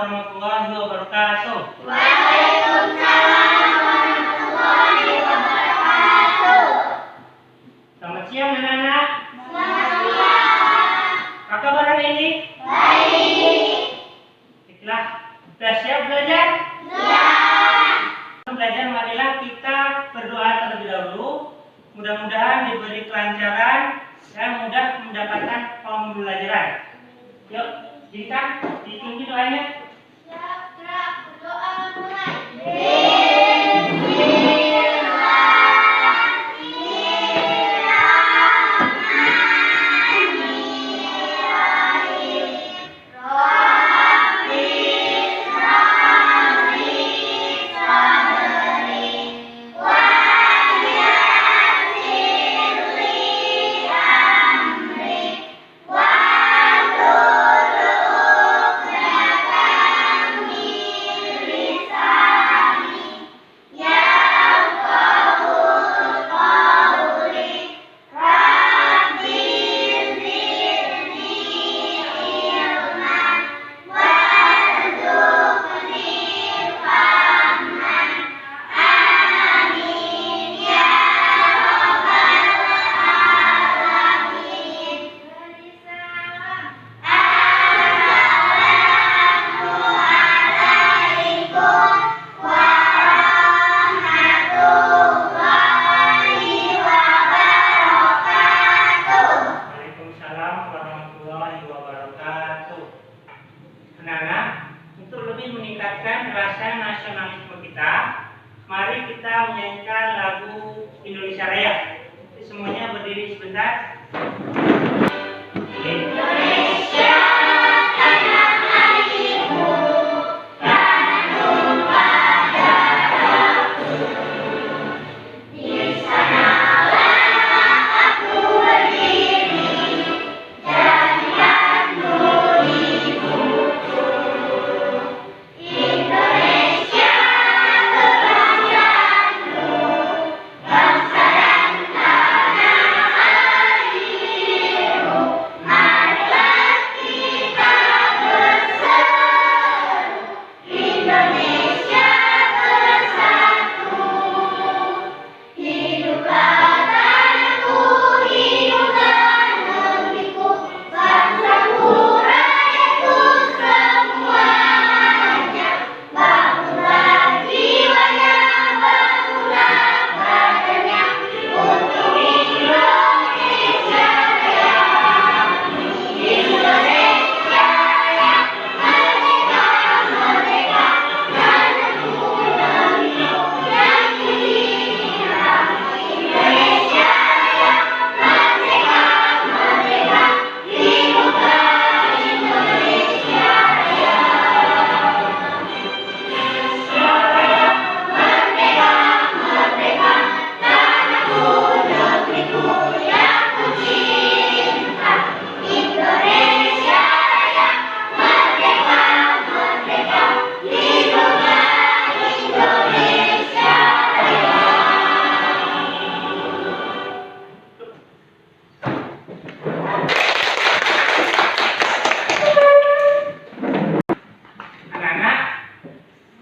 warahmatullahi wabarakatuh. Waalaikumsalam warahmatullahi wabarakatuh. Selamat siang anak-anak. Selamat siang. Apa kabar hari ini? Baik. Baiklah, sudah siap belajar? Siap. Belajar, marilah kita berdoa terlebih dahulu. Mudah-mudahan diberi kelancaran dan mudah mendapatkan pembelajaran. Yuk, jadikan ditinggi doanya. Siap, gerak, berdoa mulai. Anak-anak, untuk lebih meningkatkan rasa nasionalisme kita, mari kita menyanyikan lagu Indonesia Raya. Semuanya berdiri sebentar. Indonesia tanah airku, tanah tumpah darahku. Di sanalah aku berdiri dan menyambut ibuku. Indonesia kebanggaanku, bangsa dan tanah airku. Marilah kita berseru, Indonesia bersatu. Hiduplah tanahku, hiduplah negeriku, bangsaku, rakyatku semuanya. Bangunlah jiwanya, bangunlah badannya, untuk Indonesia Raya. Indonesia Raya, merdeka, merdeka, tanahku, negeriku yang kucinta. Indonesia Raya, merdeka, merdeka, hiduplah Indonesia Raya. Indonesia Raya, merdeka, merdeka, tanahku, negeriku yang kucinta. Indonesia Raya, merdeka, merdeka, hiduplah Indonesia Raya. Anak-anak,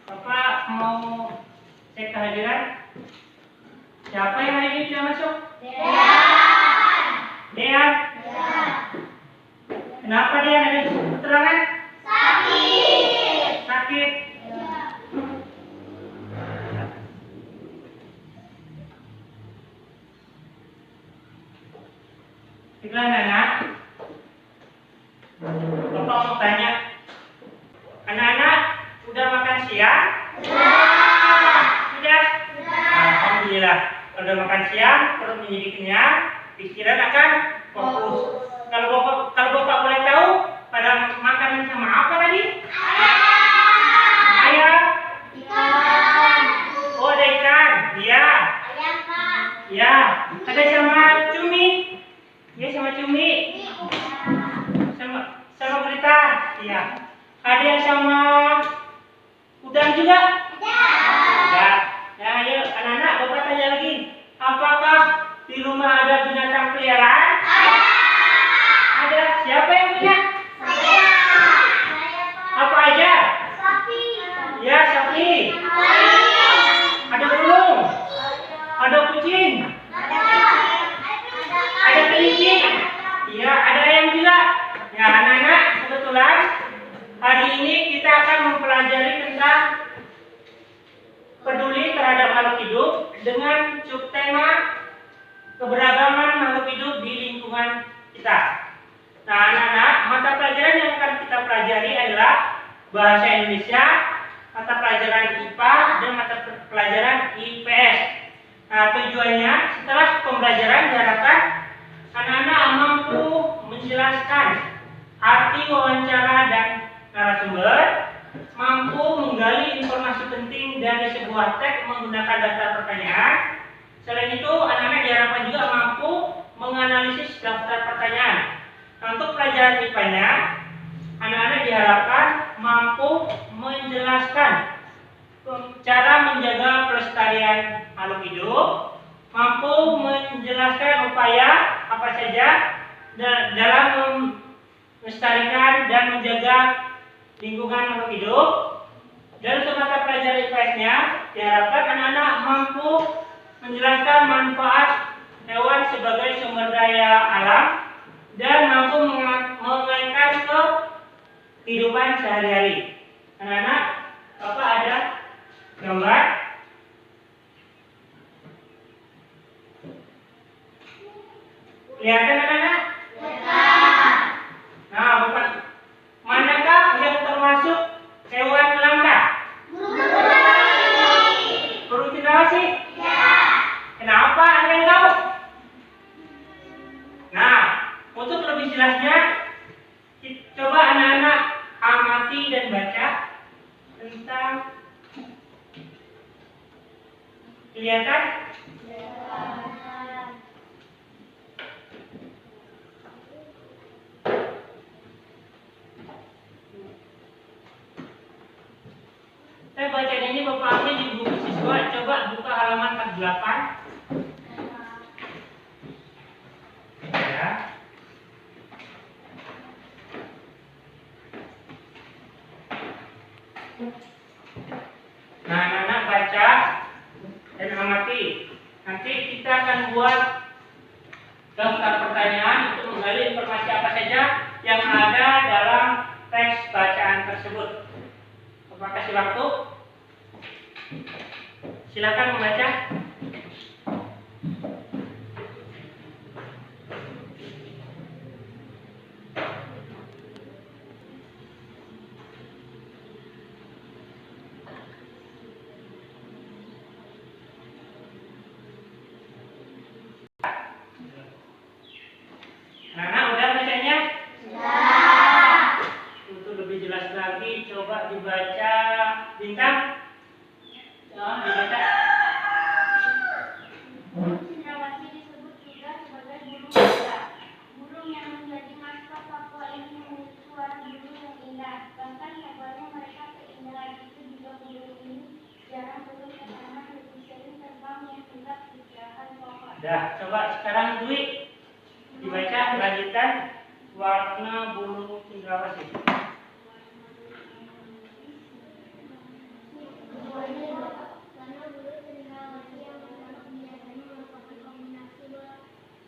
Bapak mau cek kehadiran. Siapa yang hari ini sudah masuk? Dean. Kenapa Dean ada keterangan? Sakit. Baiklah anak-anak, Bapak mau tanya, anak-anak udah makan siang? Sudah? Alhamdulillah. Kalau udah makan siang, perut menjadi kenyang, pikiran akan fokus. Kalau Bapak boleh tahu, pada makanan sama apa tadi? Ayam. Oh, ada ikan. Iya. Ya. Ada sama cumi. Iya, sama cumi. Sama berita. Iya. Ada yang sama udang juga? Ya. Ya, ayo anak-anak, Bapak tanya lagi. Apakah di rumah ada binatang peliharaan? Ada. Siapa yang punya? Apa aja? Ada kucing. Ada kelinci. Iya, ada ayam juga. Ya, anak-anak, kebetulan hari ini kita akan mempelajari tentang peduli terhadap makhluk hidup dengan subtema keberagaman makhluk hidup di lingkungan kita. Nah, anak-anak, mata pelajaran yang akan kita pelajari adalah bahasa Indonesia, mata pelajaran IPA, dan mata pelajaran IPS. Nah, tujuannya setelah pembelajaran diharapkan anak-anak mampu menjelaskan arti wawancara dan narasumber, mampu menggali informasi penting dari sebuah teks menggunakan daftar pertanyaan. Selain itu, anak-anak diharapkan juga mampu menganalisis daftar pertanyaan. Nah, untuk pelajaran IPA-nya, anak-anak diharapkan mampu menjelaskan cara menjaga pelestarian makhluk hidup, mampu menjelaskan upaya apa saja dalam melestarikan dan menjaga lingkungan makhluk hidup. Dan untuk mata pelajaran IPS-nya diharapkan anak-anak mampu menjelaskan manfaat hewan sebagai sumber daya alam dan mampu mengaitkan ke kehidupan sehari-hari. Anak-anak, Bapak ada gambar? Kelihatan anak-anak? Nah, Bapak, manakah yang termasuk hewan langka? Burung cendrawasih? Kenapa? Ada yang tahu? Nah, untuk lebih jelasnya, coba anak-anak amati dan baca tentang kelihatan? Saya baca ini Bapak ambil di buku siswa, coba buka halaman 48. Ya. Nah, anak-anak baca dan amati. Nanti kita akan buat daftar pertanyaan untuk menggali informasi apa saja yang ada dalam teks bacaan tersebut. Bapak kasih waktu. Silakan membaca. Anak-anak udah bacanya? Untuk lebih jelas lagi, coba dibaca bintang. Dibaca. Cendrawasih disebut juga sebagai burung gagak. Burung yang menjadi maskot Papua ini memiliki suara burung yang indah. Bahkan kabarnya mereka keindahan itu juga burung ini jarang turun ke tanah, lebih sering terbang menghingga di dahan pohon. Dah, coba sekarang Dwi dibaca lanjutan warna burung cendrawasih. Warna burung cendrawasih yang terdapat biasanya merupakan kombinasi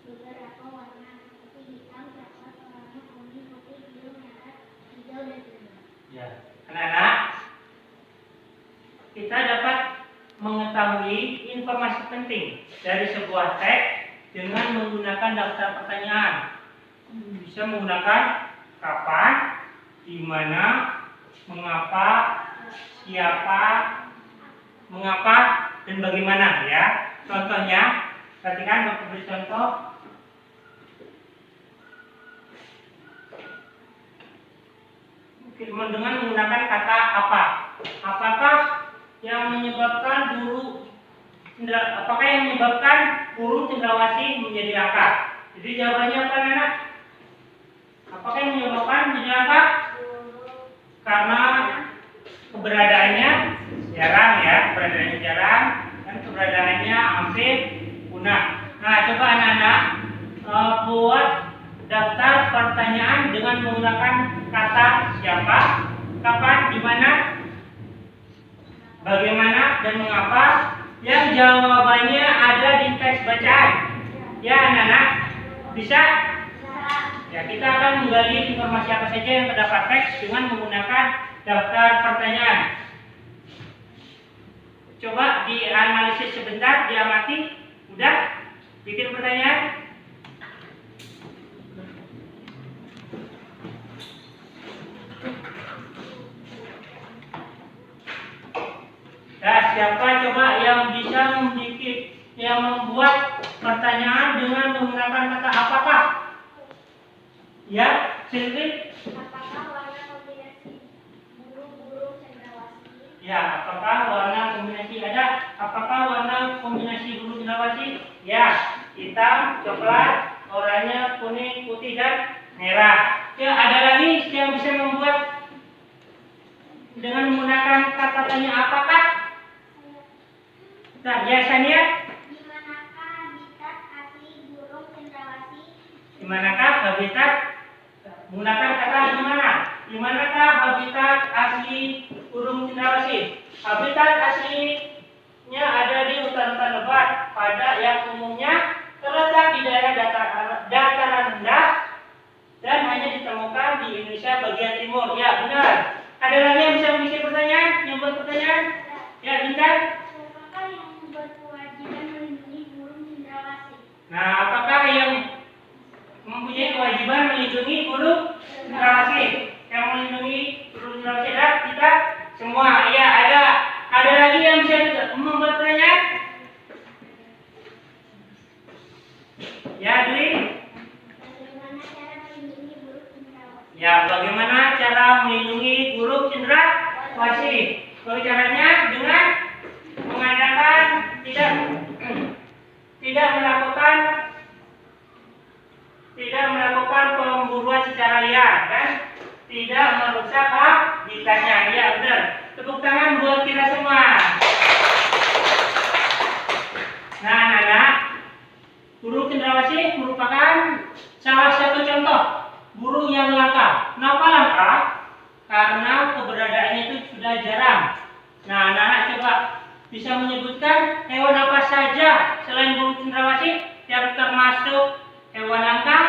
beberapa warna seperti hitam, coklat, oranye, kuning, putih, biru, merah, hijau, dan biru. Ya, anak-anak, kita dapat mengetahui informasi penting dari sebuah teks dengan menggunakan daftar pertanyaan. Bisa menggunakan kapan, di mana, mengapa, siapa, mengapa, dan bagaimana, ya. Contohnya, perhatikan Bapak beri contoh. Dengan menggunakan kata apa? Apakah yang menyebabkan burung cendrawasih menjadi langka? Jadi jawabannya apa, anak? Apakah yang menyebabkan menjadi langka? Karena keberadaannya jarang, ya, keberadaannya jarang dan keberadaannya hampir punah. Nah, coba anak-anak buat daftar pertanyaan dengan menggunakan kata siapa, kapan, di mana, bagaimana, dan mengapa, yang jawabannya ada di teks bacaan. Ya, anak-anak, bisa? Ya, kita akan menggali informasi apa saja yang terdapat teks dengan menggunakan daftar pertanyaan. Coba dianalisis sebentar, diamati. Udah? Bikin pertanyaan. Nah, siapa coba yang bisa membuat pertanyaan dengan menggunakan kata apakah? Ya, Silvi. Apakah warna kombinasi burung cendrawasih? Ya, apakah warna kombinasi ada? Apakah warna kombinasi burung cendrawasih? Ya, hitam, coklat, oranye, kuning, putih, dan merah. Ya, ada lagi yang bisa membuat dengan menggunakan kata tanya apakah? Nah, biasanya Di manakah habitat asli burung cendrawasih? di manakah habitat? Menggunakan kata di mana? Di manakah habitat asli burung cendrawasih? Habitat aslinya ada di hutan-hutan lebat pada yang umumnya terletak di daerah dataran rendah dan hanya ditemukan di Indonesia bagian timur. Ya, benar. Ada lagi yang bisa bikin pertanyaan? Yang buat pertanyaan? Ya, Bintang. Siapakah yang berkewajiban melindungi burung cendrawasih? Nah, apakah yang mempunyai kewajiban melindungi burung cendrawasih? Yang melindungi burung cendrawasih adalah kita semua. Ya, ada. Ada lagi yang bisa membuat pertanyaan? Ya, Dwi. Bagaimana cara melindungi burung cendrawasih? Ya, bagaimana cara melindungi burung cendrawasih? Caranya dengan mengadakan tidak melakukan pemburuan secara liar dan tidak merusak habitatnya. Ya, benar. Tepuk tangan buat kita semua. Nah, anak-anak, burung cendrawasih merupakan salah satu contoh burung yang langka. Kenapa langka? Karena keberadaannya itu sudah jarang. Nah, anak-anak coba bisa menyebutkan hewan apa saja selain burung cendrawasih yang termasuk hewan langka?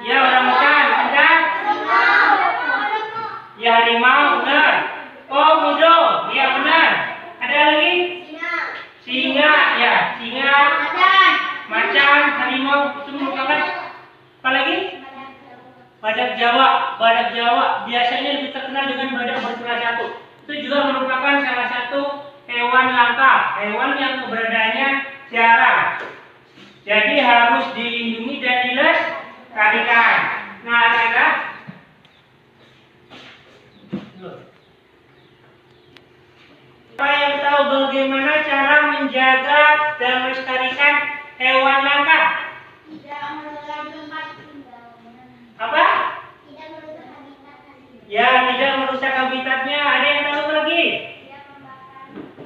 Ya, orangutan, benar. Ya, harimau, benar. Komodo, ya benar. Ada lagi? Singa, ya, singa, macan, harimau itu merupakan apa lagi? Badak Jawa. Badak Jawa biasanya lebih terkenal dengan badak bersuara satu. Itu juga merupakan salah satu hewan langka, hewan yang keberadaannya jarang. Jadi harus dilindungi dan dilestarikan. Nah, anak-anak, apa yang tahu bagaimana cara menjaga dan melestarikan hewan langka? Tidak merusak tempat tinggal. Apa? Tidak merusak habitatnya. Ya, tidak merusak habitatnya. Ada yang tahu lagi? Tidak membakar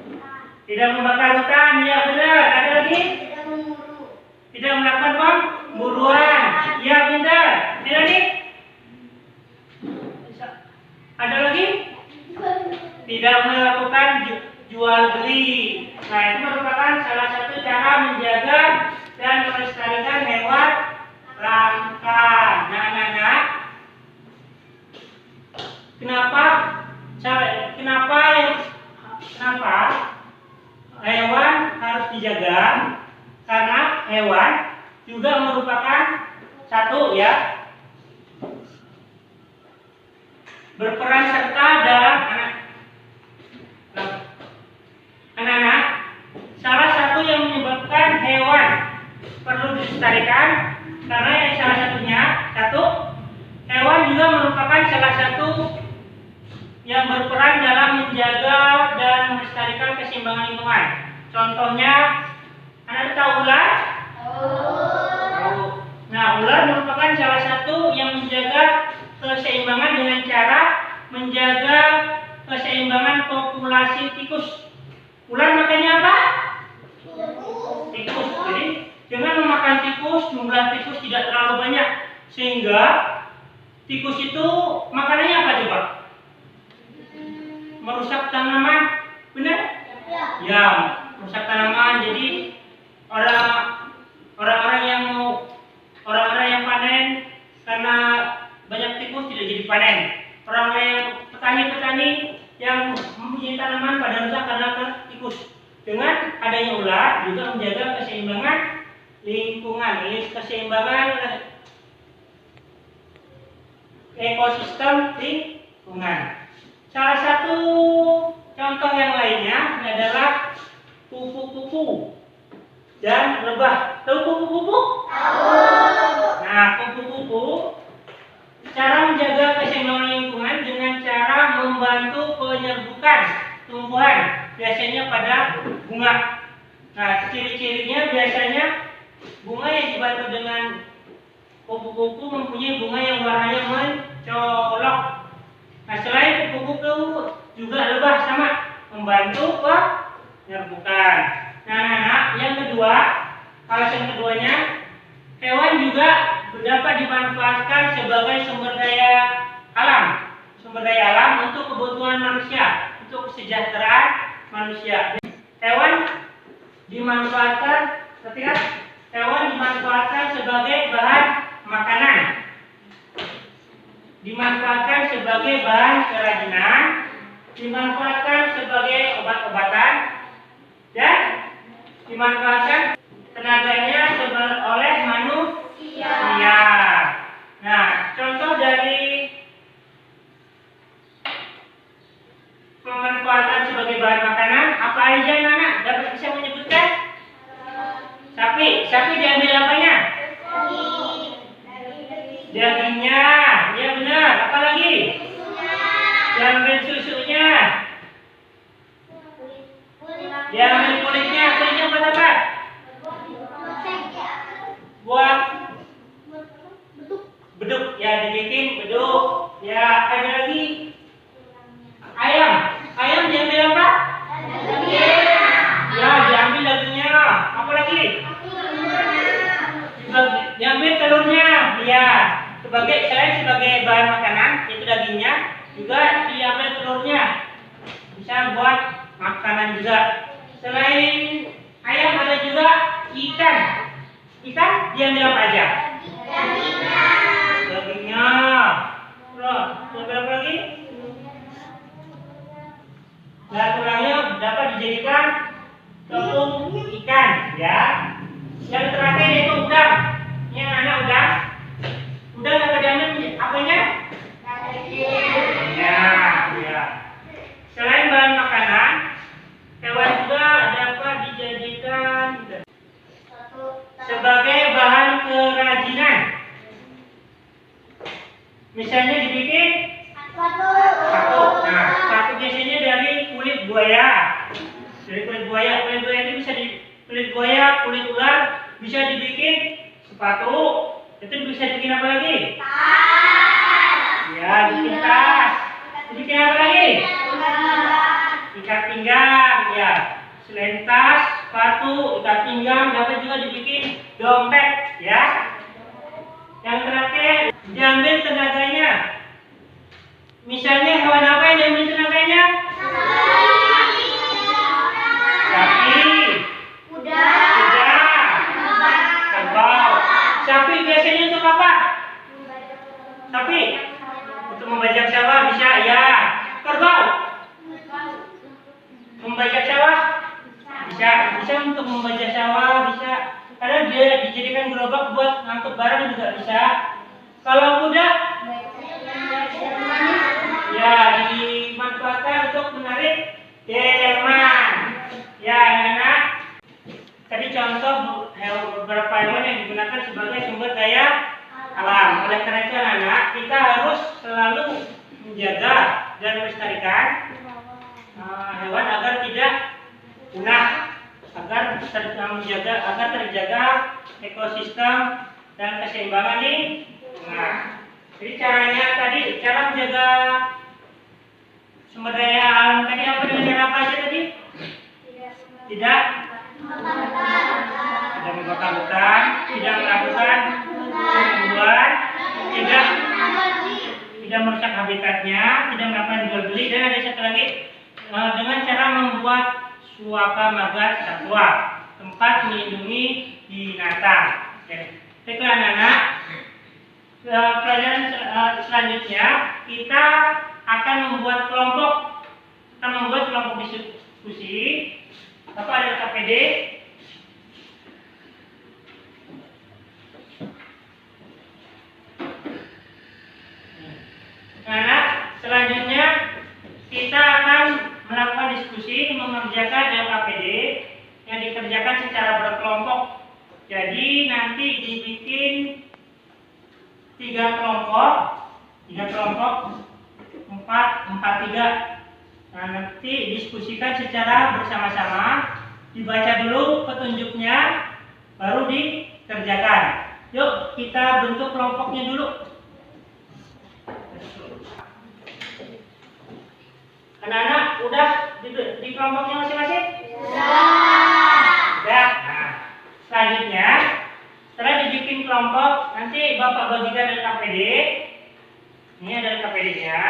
hutan. Tidak membakar hutan. Ya, benar. Ada lagi? Tidak memburu. Tidak melakukan pemburuan. Ya, benar. Ada lagi? Ada lagi? Tidak melakukan jual beli. Nah, itu merupakan salah satu cara menjaga dan melestarikan hewan langka. Nah, anak-anak, kenapa hewan harus dijaga? Karena hewan juga merupakan satu, ya, berperan serta dalam anak-anak. Salah satu yang menyebabkan hewan perlu dilestarikan karena yang salah satunya, satu, hewan juga merupakan salah satu yang berperan dalam menjaga dan melestarikan keseimbangan lingkungan. Contohnya, anak tahu ular? Tahu. Nah, ular merupakan salah satu yang menjaga keseimbangan dengan cara menjaga keseimbangan populasi tikus. Ular makannya apa? Tikus. Jadi dengan memakan tikus, jumlah tikus tidak terlalu banyak, sehingga tikus itu makanannya apa coba? Merusak tanaman, benar? Ya, merusak tanaman. Jadi orang-orang yang panen karena banyak tikus tidak jadi panen. Orang-orang yang petani-petani yang mempunyai tanaman pada rusak karena tikus. Dengan adanya ular juga menjaga keseimbangan lingkungan, keseimbangan ekosistem lingkungan. Salah satu contoh yang lainnya adalah kupu-kupu dan lebah. Tahu kupu-kupu? Nah, kupu-kupu cara menjaga keseimbangan lingkungan dengan cara membantu penyerbukan tumbuhan, biasanya pada bunga. Nah, ciri-cirinya biasanya bunga yang dibantu dengan kupu-kupu mempunyai bunga yang warnanya mencolok. Nah, selain kupu-kupu juga lebah sama membantu penyerbukan. Nah, yang kedua, alasan keduanya, hewan juga dapat dimanfaatkan sebagai sumber daya alam untuk kebutuhan manusia, untuk kesejahteraan manusia. Hewan dimanfaatkan sebagai bahan makanan, dimanfaatkan sebagai bahan kerajinan, dimanfaatkan sebagai obat-obatan, dan dimanfaatkan tenaganya oleh manusia. Nah, contoh dari pemanfaatan sebagai bahan makanan apa aja, anak dapat bisa menyebutkan? Sapi diambil apanya? Dagingnya, ya benar. Apa lagi? Diambil susunya. Diambil kulitnya buat apa? Buat beduk, ya dibikin beduk. Ya, ada lagi ayam diambil apa? Ya, diambil dagingnya. Apa lagi? Diambil telurnya. Ya, selain sebagai bahan makanan, itu dagingnya, juga diambil telurnya. Bisa buat makanan juga. Selain ayam ada juga ikan. Ikan diambil apa aja? Dagingnya. Diambil apa lagi? Dan tulangnya dapat dijadikan tepung ikan, ya. Yang terakhir itu udang. Yang anak udang. Udang dapat diambil apanya? Ya. Selain bahan makanan, hewan juga dapat dijadikan sebagai bahan kerajinan. Misalnya dibikin sepatu. Nah, sepatu biasanya dari kulit buaya. Kulit buaya itu bisa kulit buaya, kulit ular bisa dibikin sepatu. Itu bisa dibikin apa lagi? Ya, bikin tas. Dibikin apa lagi? Ikat pinggang, ya. Selain tas, sepatu, ikat pinggang dapat juga dibikin dompet, ya. Yang terakhir, diambil tenaganya. Misalnya hewan apa yang diambil tenaganya? Sapi, kuda, kerbau. Sapi biasanya untuk apa? Sapi untuk membajak sawah bisa, ya. Kerbau membajak sawah bisa untuk membajak sawah bisa. Karena dia dijadikan gerobak buat ngangkut barang juga bisa. Kalau kuda, ya dimanfaatkan untuk menarik delman. Ya, anak-anak. Tadi contoh beberapa hewan yang digunakan sebagai sumber daya alam. Oleh karena itu, anak-anak, kita harus selalu menjaga dan melestarikan hewan agar tidak punah, agar terjaga ekosistem dan keseimbangan lingkungan. Jadi cara menjaga sumber daya alam tadi apa dengan cara apa aja tadi? Tidak membakar hutan, tidak melakukan pembunuhan, tidak merusak habitatnya, tidak melakukan jual beli, dan ada satu lagi dengan cara membuat Suaka Marga Satwa, tempat melindungi binatang. Oke. Baiklah anak-anak, pelajaran selanjutnya kita akan membuat kelompok. Kita membuat kelompok diskusi. Bapak ada KPD. Anak, selanjutnya kita akan melakukan diskusi mengerjakan LKPD yang dikerjakan secara berkelompok. Jadi nanti dibikin 3 kelompok, 4-3. Nah, nanti diskusikan secara bersama-sama, dibaca dulu petunjuknya, baru dikerjakan. Yuk kita bentuk kelompoknya dulu. Anak-anak udah di kelompoknya masing-masing? Udah. Nah, selanjutnya setelah dibikin kelompok, nanti Bapak bagikan LKPD. Ini adalah LKPD-nya.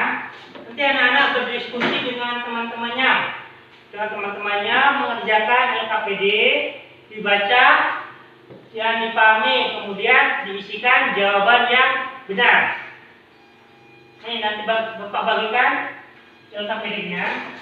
Nanti anak-anak berdiskusi dengan teman-temannya. Mengerjakan LKPD, dibaca, yang dipahami, kemudian diisikan jawaban yang benar. Ini nanti Bapak bagikan LKPD-nya.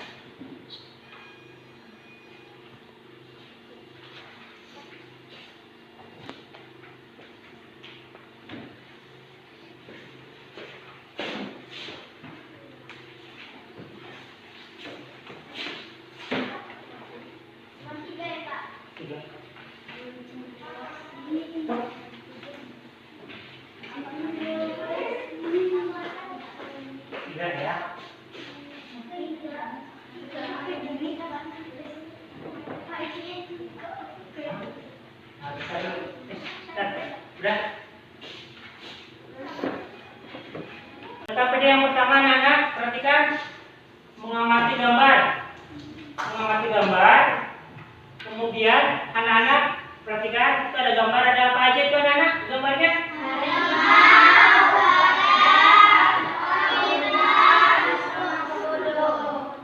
Tiga ya. Udah. LKPD yang pertama anak-anak perhatikan, mengamati gambar. Kemudian anak-anak perhatikan, itu ada gambar, ada apa aja itu anak-anak gambarnya?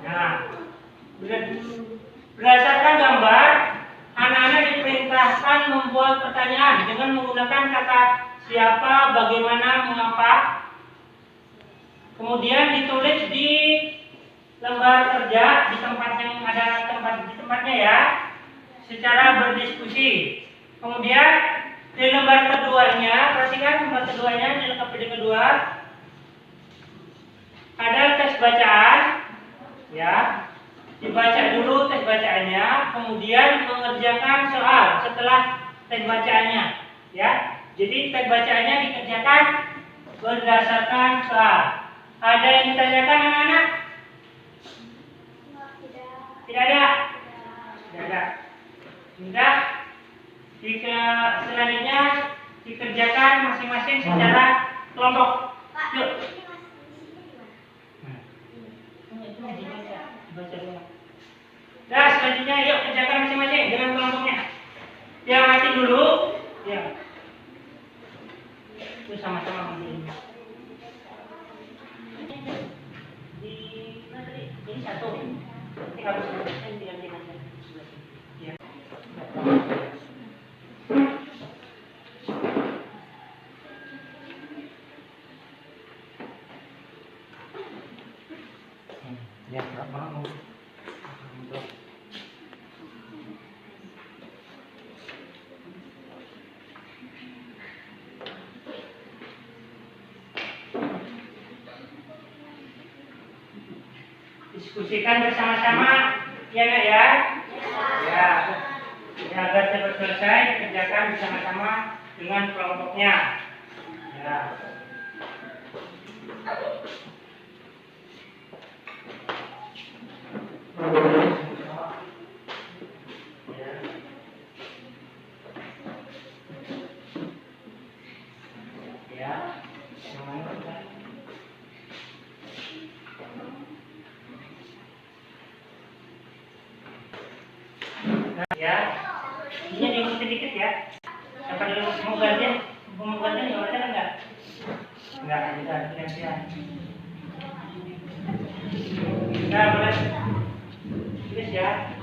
Nah, berdasarkan gambar, anak-anak diperintahkan membuat pertanyaan dengan menggunakan kata siapa, bagaimana, mengapa. Kemudian ditulis di lembar kerja di tempat yang ada di tempatnya ya, secara berdiskusi. Kemudian di lembar keduanya, perhatikan lembar keduanya, di LKPD kedua ada tes bacaan, ya. Dibaca dulu tes bacaannya, kemudian mengerjakan soal setelah tes bacaannya, ya. Jadi tes bacaannya dikerjakan berdasarkan soal. Ada yang ditanyakan anak-anak? Tidak ada. Sudah. Selanjutnya dikerjakan masing-masing secara kelompok. Yuk. Nah, selanjutnya yuk kerjakan masing-masing dengan kelompoknya. Yang mati dulu. Ya. Itu sama-sama menjadi. Ini satu. Ini harus diganti aja. Ya. Ya, mau. Diskusikan bersama-sama, ya nak ya? Ya. Agar cepat selesai, kerjakan bersama-sama dengan kelompoknya. Ya. Ya, ini diikuti dikit ya. Siapa dulu mau gantian? Mau gantian nggak ada enggak? Enggak, bisa gantian. Nah, boleh. Tulis ya.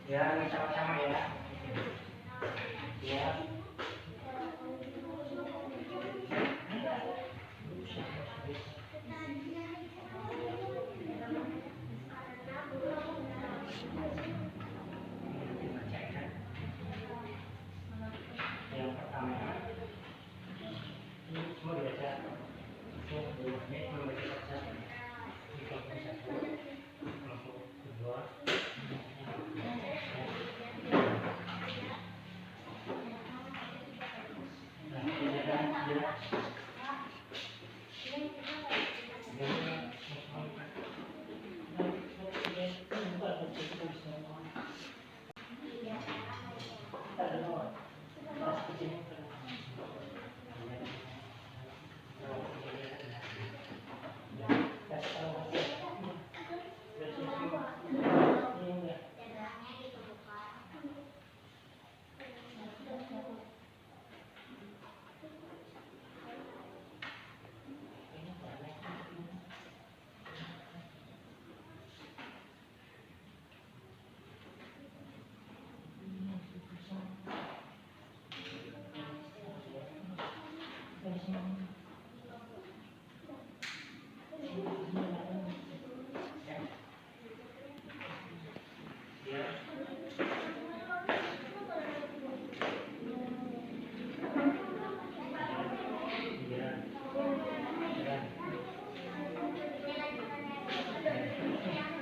Ya, sama-sama ya. Ya. Yang pertama, ini semua dibaca. Ini membaca baca. Kelompok satu, kelompok kedua. Nah, ini kan dia.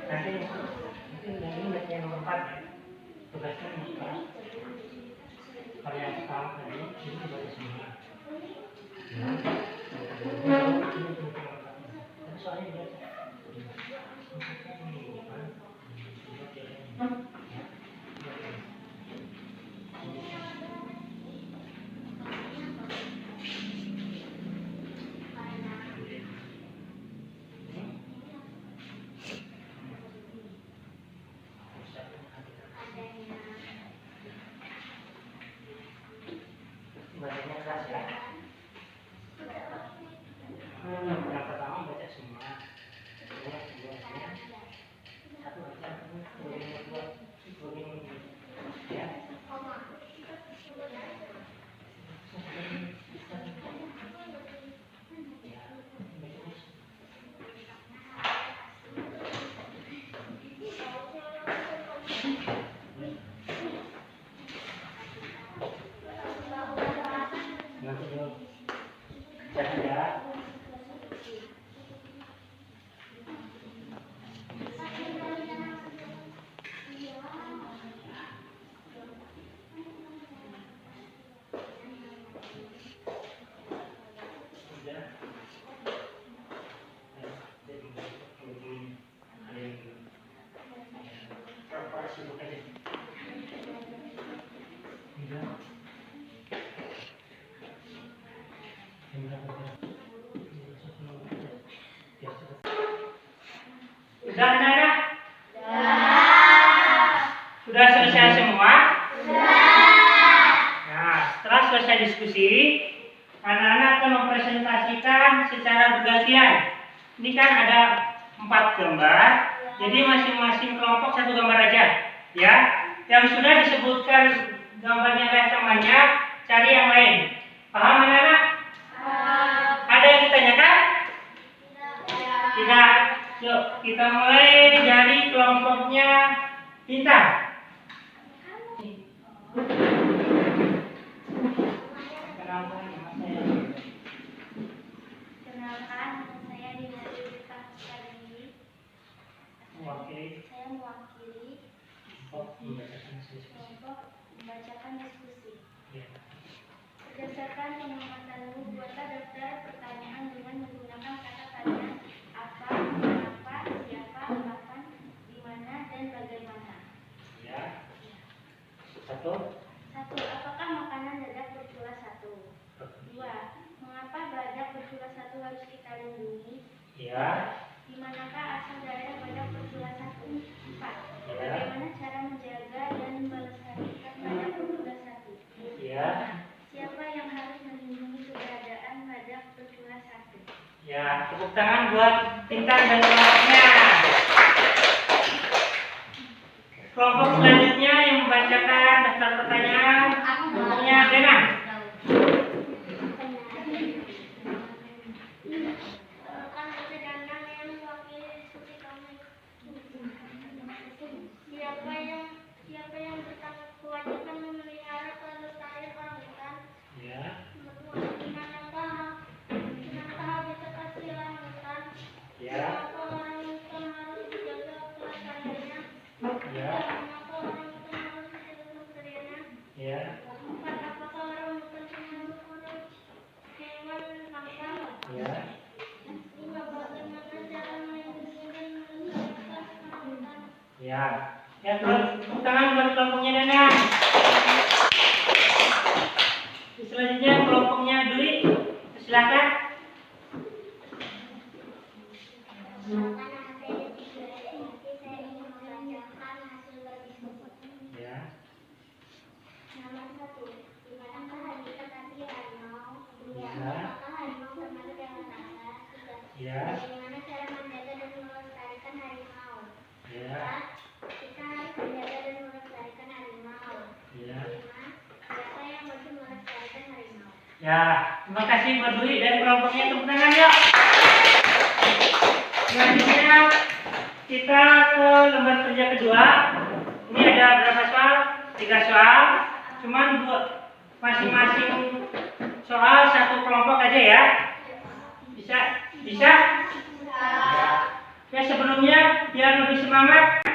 Nanti ini yang nomor 4 ya. Tugasnya membuka. Kalau yang pertama tadi ini dibaca semua. Tapi soalnya dibaca. Bacanya keras ya. Yang pertama baca semua. Satu baca dua ya. Nanti dulu. Jadi ya. Sudah anak-anak? Sudah selesai semua? Nah, setelah selesai diskusi, anak-anak akan mempresentasikan secara bergantian. Ini kan ada 4 gambar, jadi masing-masing kelompok 1 gambar aja, ya. Yang sudah disebutkan gambarnya dan temannya, cari yang lain. Paham anak-anak? Ada yang ditanyakan? Tidak. Yuk, kita mulai dari kelompoknya Bintang. Kenalkan, saya Dina Rita Sukadi. Saya mewakili kelompok membacakan diskusi. Berdasarkan pengamatan buku, buatlah daftar pertanyaan Ya. Di manakah asal daerah badak bertulah satu? 4. Ya. Bagaimana cara menjaga dan melestarikan badak bertulah satu? Ya. Siapa yang harus melindungi keberadaan badak bertulah satu? Ya, tepuk tangan buat Intan dan kelompoknya. Kelompok selanjutnya yang membacakan daftar pertanyaan, kelompoknya Dena. Siapa yang kewajiban memelihara kelestarian orangutan? Ya. Di manakah habitat asli orangutan? Ya. Mengapa orangutan harus dijaga kelestariannya? Ya. Mengapa orangutan harus dijaga kelestariannya? Ya. 4. Apakah orangutan termasuk hewan langka? Ya. 5. Bagaimana cara melindungi dan melestarikan orangutan? Ya. Ya, tepuk tangan buat kelompoknya Dena. Selanjutnya kelompoknya Dwi. Silakan. Ya. Nomor 1. Di manakah habitat asli harimau? 2. Ya. Apakah harimau termasuk hewan langka? 3. Ya. Bagaimana cara menjaga dan melestarikan harimau? Ya. 4. Kita harus menjaga dan melestarikan harimau. Ya. 5. Siapa yang wajib melestarikan harimau? Ya, terima kasih buat Dwi dan kelompoknya, tepuk tangan yuk. Selanjutnya kita ke lembar kerja kedua. Ini ada berapa soal? 3 soal. Cuman buat masing-masing soal satu kelompok aja ya. Bisa? Bisa? Ya, sebelumnya biar lebih semangat.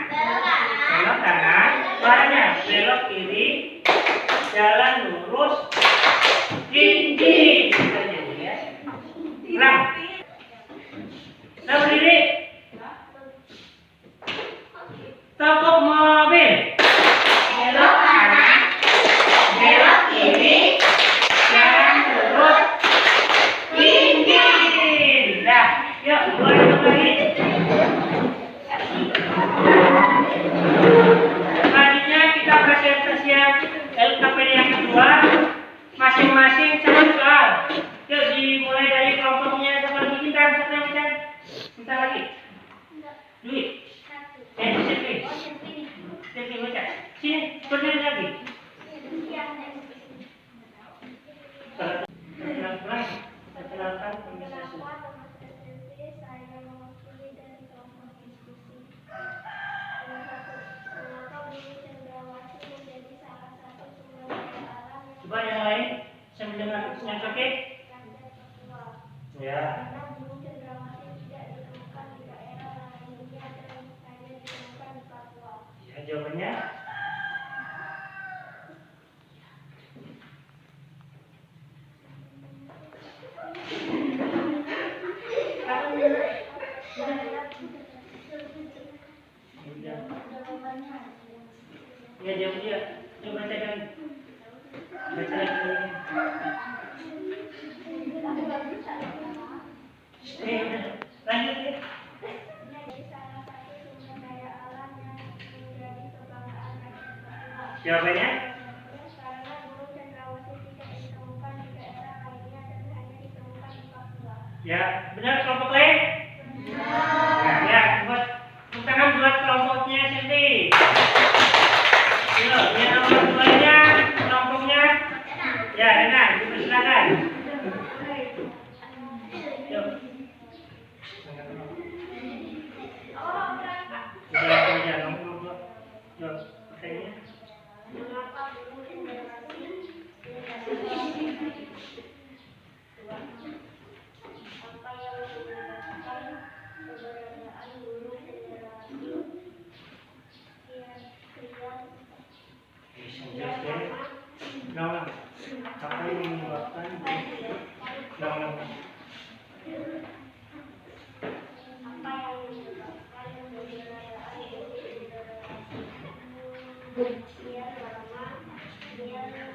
Belok kanan, suaranya belok kiri, jalan lurus, tinggi. Ya. Ulang. Nah, berdiri. Tokok mobil. Belok kanan, belok kiri, jalan lurus, tinggi. Dah, yuk mulai lagi. Selanjutnya kita presentasian LKPD yang kedua, masing-masing satu soal. Yuk dimulai dari kelompoknya siapa lagi? Intan, siapa yang Intan? Intan lagi. Dwi. Silvi. Silvi baca. Sini, berdiri lagi. Perkenalkan organisasi. Saya mewakili dari kelompok diskusi. Nomor 1. Mengapa Bumi Cendrawasih menjadi salah satu sumber daya alam yang Coba yang lain, saya mendengar yang oke. rakyat Papua? Ya. Karena Bumi Cendrawasih tidak ditemukan di daerah lainnya dan hanya ditemukan di Papua. Ya, jawabannya. Ya, jawab dia. Coba bacakan. Baca lagi. Udah. Lanjut ya. Menjadi salah satu sumber daya alam yang menjadi kebanggaan rakyat Papua. Jawabannya. Karena Gunung Cendrawasih tidak ditemukan di daerah lainnya dan hanya ditemukan di Papua. Ya, benar kelompok lain? Ya, buat tepuk tangan buat kelompoknya Silvi. Yuk, yang nomor 2-nya kelompoknya. Ya, Dena, silakan. Yuk. Udah, nomor 2. Yuk, pertanyaannya. Mengapa Gunung Cendrawasih apa yang menyebabkan keberadaan Gunung Cendrawasih? Bisa jawab ya. Ulang. Apa yang menyebabkan? Ulang. Apa yang menyebabkan keberadaan Gunung Cendrawasih? Biar lama, biar karena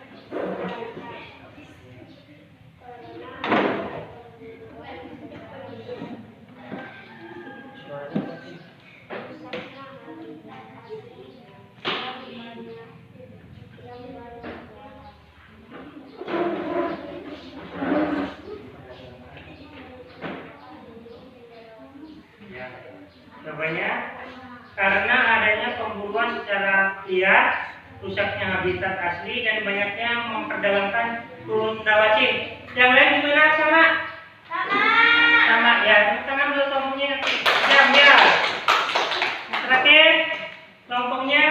Jawabannya karena adanya pemburuan secara liar, rusaknya habitat asli dan banyaknya memperdagangkan burung cendrawasih. Yang lain gimana sama? Sama ya. Tepuk tangan dulu kelompoknya. Ya. Terakhir kelompoknya.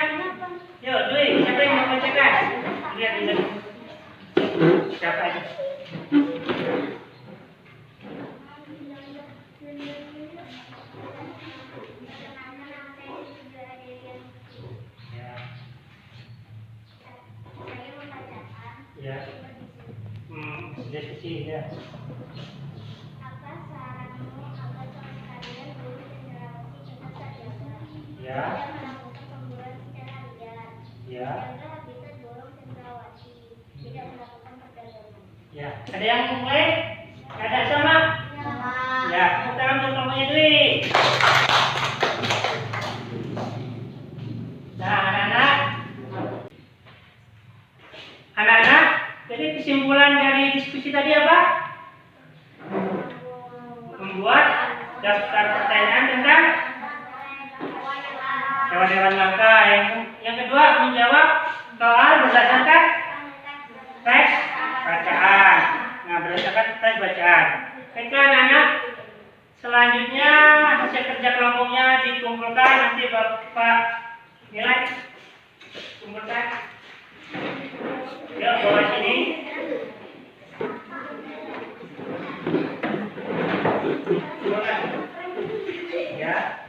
Yuk, Dwi, siapa yang mau bacakan? Lihat ini. Siapa aja? Ya. Diskusi ya. Apa saranmu agar kalian guru cendrawasih tetap terjaga? Ya. Tidak melakukan pemburuan secara liar. Ya. Jaga habitat burung cendrawasih. Tidak melakukan perdagangan. Ya. Ada yang lain? Ada sama? Ya. Tepuk tangan untuk kelompoknya Dwi. Nah, anak-anak, jadi kesimpulan dari diskusi tadi apa? Membuat daftar pertanyaan tentang hewan-hewan langka. Yang kedua, menjawab soal berdasarkan teks bacaan. Nah, berdasarkan teks bacaan. Oke, anak-anak. Selanjutnya hasil kerja kelompoknya dikumpulkan, nanti Bapak nilai kumpulkan. Yuk, bawa sini. Ya.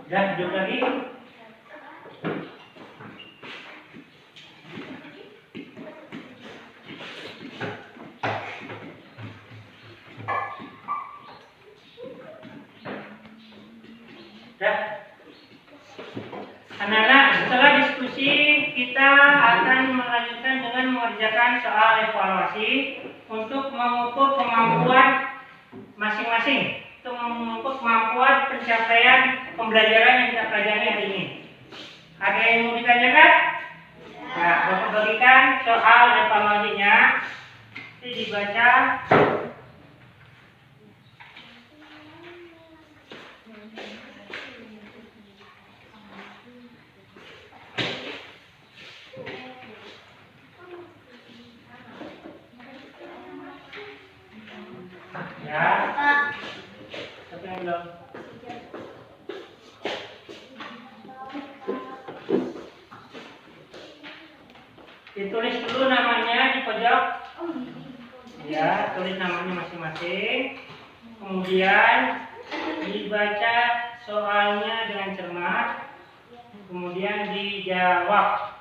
Udah, duduk lagi. Anak-anak, setelah diskusi kita akan melanjutkan dengan mengerjakan soal evaluasi untuk mengukur kemampuan masing-masing, untuk mengukur kemampuan pencapaian pembelajaran yang kita pelajari hari ini. Ada yang mau ditanyakan? Nah, Bapak bagikan soal evaluasinya. Ini dibaca. Ya. Siapa yang belum? Ditulis dulu namanya di pojok. Ya, tulis namanya masing-masing. Kemudian dibaca soalnya dengan cermat. Kemudian dijawab.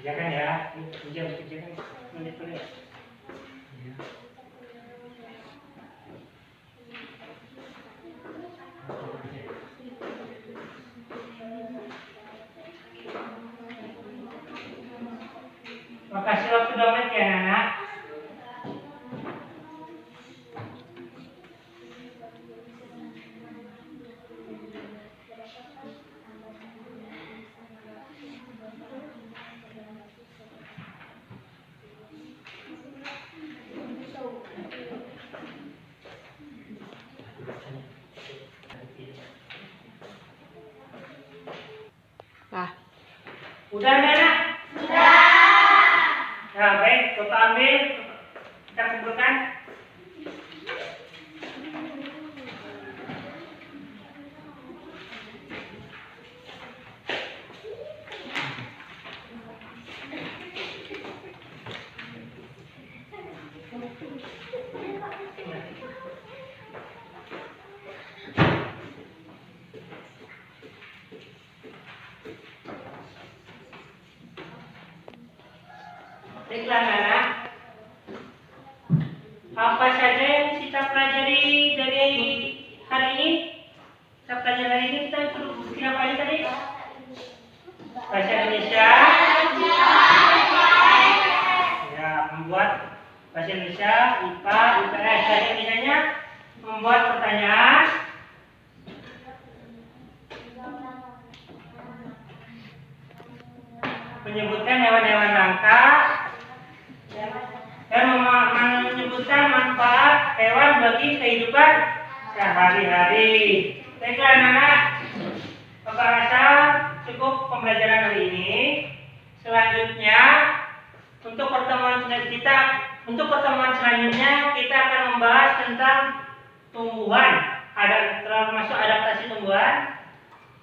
Kerjakan ya, kerjakan menit-menit. Makasih waktu 2 menit ya, anak. Udah anak? Sudah. Nah, baik, Bapak ambil, kita kumpulkan. Baiklah anak, apa saja yang kita pelajari dari hari ini? Kita pelajari hari ini kita bikin apa aja tadi? Bahasa Indonesia. Ya, membuat bahasa Indonesia, IPA, IPS. Bahasa Indonesianya membuat pertanyaan, menyebutkan hewan-hewan langka, dan menyebutkan manfaat hewan bagi kehidupan sehari-hari. Baiklah anak-anak, Bapak rasa cukup pembelajaran hari ini. Selanjutnya, untuk pertemuan selanjutnya kita akan membahas tentang tumbuhan, termasuk adaptasi tumbuhan,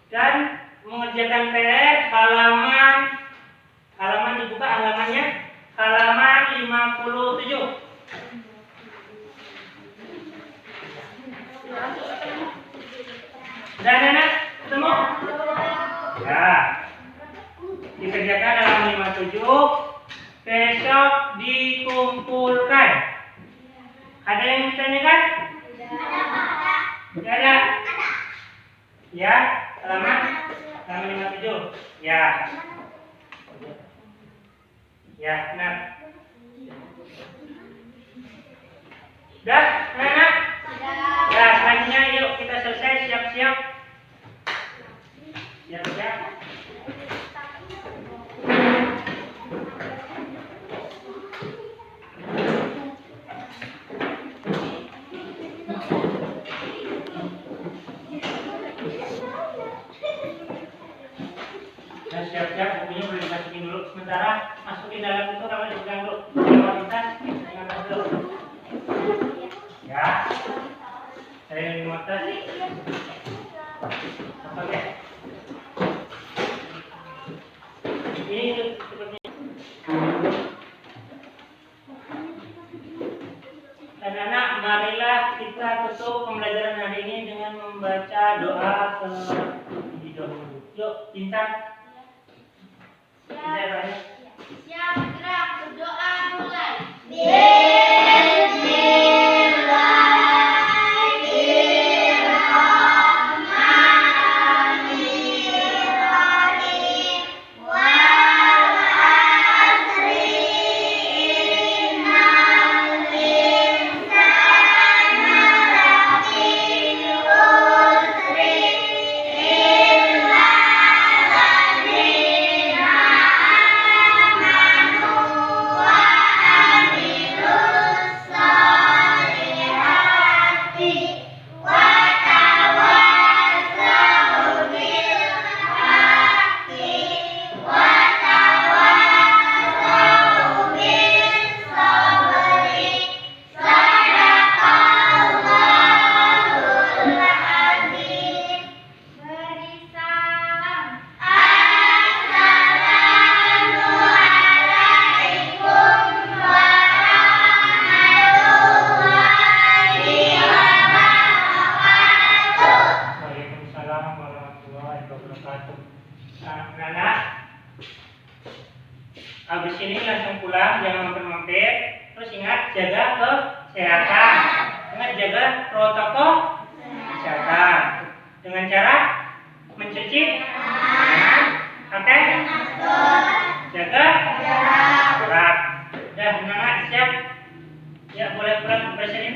dan mengerjakan PR halaman dibuka halamannya, halaman 57. Dan anak ketemu? Ya. Dikerjakan halaman 57. Besok dikumpulkan. Ada yang ditanyakan? Tidak ada. Ya, halaman 57. Ya. Ya, benar. Sudah, anak-anak? Ya, selanjutnya yuk kita selesai, siap-siap. Siap-siap. Dan siap-siap bukunya boleh dimasukin dulu. Sementara masukin dalam itu kalau dipegang dulu. Kualitas dipegang dulu. Ya. Saya minum atas. Oke. Ini seperti. Anak-anak, marilah kita tutup pembelajaran hari ini dengan membaca doa terlebih dahulu. Yuk, Intan. Siap, gerak, berdoa mulai. Anak-anak, habis ini langsung pulang, jangan mampir-mampir. Terus ingat jaga kesehatan, ingat jaga protokol kesehatan dengan cara mencuci tangan, pakai jaga jarak. Dah, anak-anak siap? Ya boleh pulang bersih.